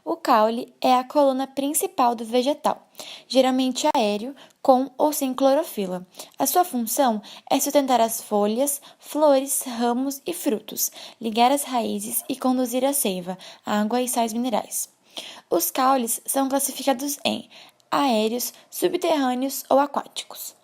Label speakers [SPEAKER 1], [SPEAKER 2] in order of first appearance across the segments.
[SPEAKER 1] O caule é a coluna principal do vegetal, geralmente aéreo, com ou sem clorofila. A sua função é sustentar as folhas, flores, ramos e frutos, ligar as raízes e conduzir a seiva, água e sais minerais. Os caules são classificados em aéreos, subterrâneos ou aquáticos.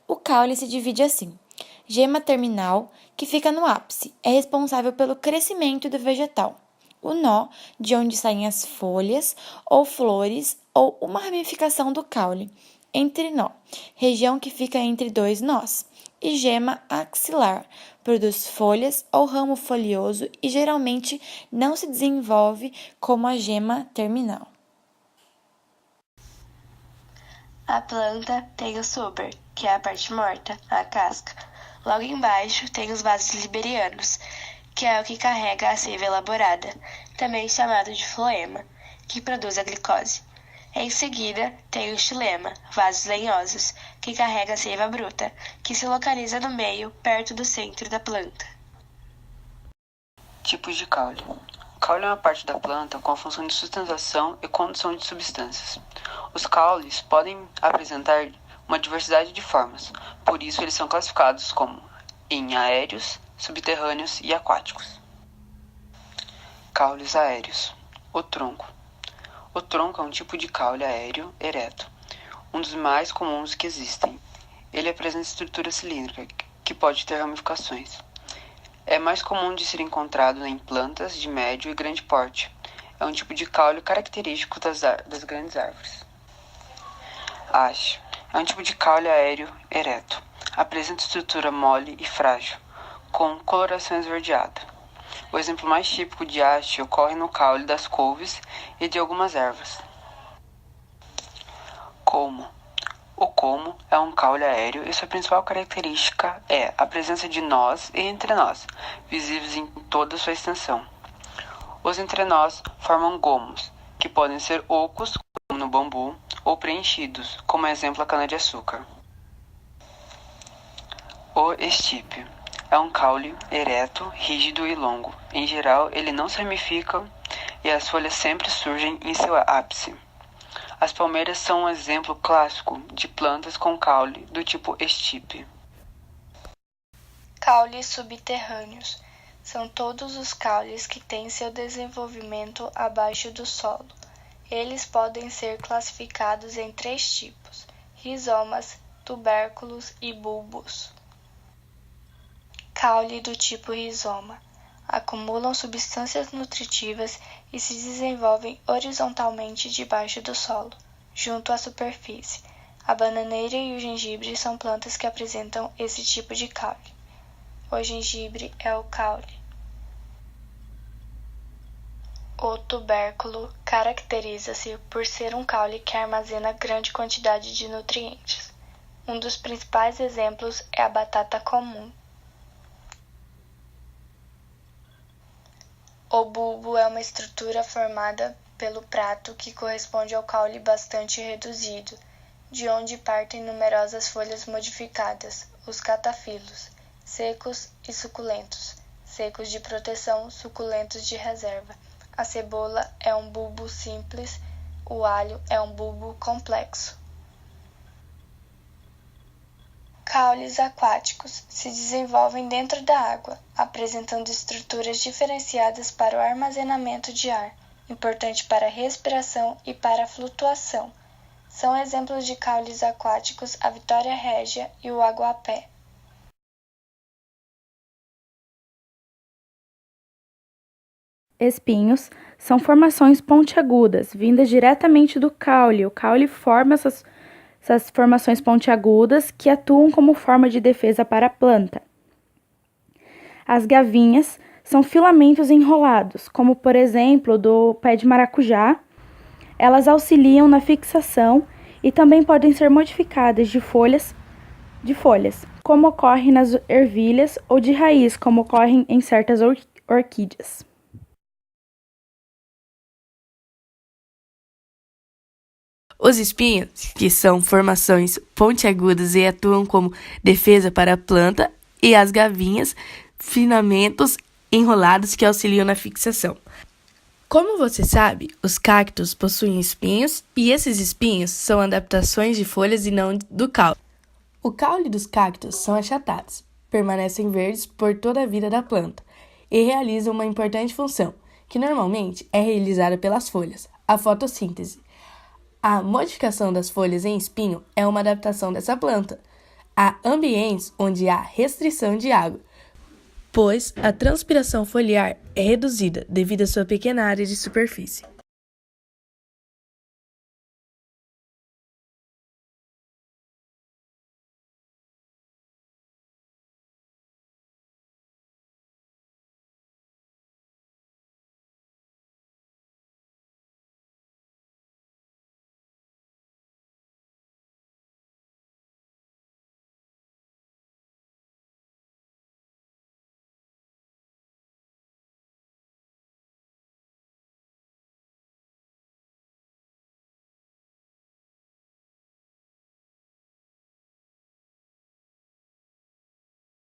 [SPEAKER 1] O caule se divide assim: gema terminal, que fica no ápice, é responsável pelo crescimento do vegetal. O nó, de onde saem as folhas ou flores, ou uma ramificação do caule. Entrenó, região que fica entre dois nós. E gema axilar, produz folhas ou ramo folioso e geralmente não se desenvolve como a gema terminal.
[SPEAKER 2] A planta tem o suber, que é a parte morta, a casca. Logo embaixo tem os vasos liberianos, que é o que carrega a seiva elaborada, também chamado de floema, que produz a glicose. Em seguida, tem o xilema, vasos lenhosos, que carrega a seiva bruta, que se localiza no meio, perto do centro da planta.
[SPEAKER 3] Tipos de caule. O caule é uma parte da planta com a função de sustentação e condução de substâncias. Os caules podem apresentar uma diversidade de formas, por isso eles são classificados como em aéreos, subterrâneos e aquáticos. Caules aéreos. O tronco. O tronco é um tipo de caule aéreo ereto, um dos mais comuns que existem. Ele apresenta estrutura cilíndrica, que pode ter ramificações. É mais comum de ser encontrado em plantas de médio e grande porte. É um tipo de caule característico das grandes árvores. Haste. É um tipo de caule aéreo ereto. Apresenta estrutura mole e frágil, com coloração esverdeada. O exemplo mais típico de haste ocorre no caule das couves e de algumas ervas. Colmo. O colmo é um caule aéreo e sua principal característica é a presença de nós e entrenós, visíveis em toda sua extensão. Os entrenós formam gomos, que podem ser ocos, como no bambu, ou preenchidos, como exemplo a cana-de-açúcar. O estípio é um caule ereto, rígido e longo. Em geral, ele não se ramifica e as folhas sempre surgem em seu ápice. As palmeiras são um exemplo clássico de plantas com caule do tipo estípio.
[SPEAKER 2] Caules subterrâneos são todos os caules que têm seu desenvolvimento abaixo do solo. Eles podem ser classificados em 3 tipos: rizomas, tubérculos e bulbos. Caule do tipo rizoma. Acumulam substâncias nutritivas e se desenvolvem horizontalmente debaixo do solo, junto à superfície. A bananeira e o gengibre são plantas que apresentam esse tipo de caule. O gengibre é o caule. O tubérculo caracteriza-se por ser um caule que armazena grande quantidade de nutrientes. Um dos principais exemplos é a batata comum. O bulbo é uma estrutura formada pelo prato que corresponde ao caule bastante reduzido, de onde partem numerosas folhas modificadas, os catafilos, secos e suculentos, secos de proteção, suculentos de reserva. A cebola é um bulbo simples, o alho é um bulbo complexo. Caules aquáticos se desenvolvem dentro da água, apresentando estruturas diferenciadas para o armazenamento de ar, importante para a respiração e para a flutuação. São exemplos de caules aquáticos a Vitória régia e o aguapé.
[SPEAKER 4] Espinhos são formações pontiagudas, vindas diretamente do caule. O caule forma essas formações pontiagudas que atuam como forma de defesa para a planta. As gavinhas são filamentos enrolados, como por exemplo do pé de maracujá. Elas auxiliam na fixação e também podem ser modificadas de folhas, como ocorre nas ervilhas, ou de raiz, como ocorre em certas orquídeas.
[SPEAKER 5] Os espinhos, que são formações pontiagudas e atuam como defesa para a planta, e as gavinhas, filamentos enrolados que auxiliam na fixação. Como você sabe, os cactos possuem espinhos e esses espinhos são adaptações de folhas e não do caule. O caule dos cactos são achatados, permanecem verdes por toda a vida da planta e realizam uma importante função, que normalmente é realizada pelas folhas, a fotossíntese. A modificação das folhas em espinho é uma adaptação dessa planta. Há ambientes onde há restrição de água, pois a transpiração foliar é reduzida devido à sua pequena área de superfície.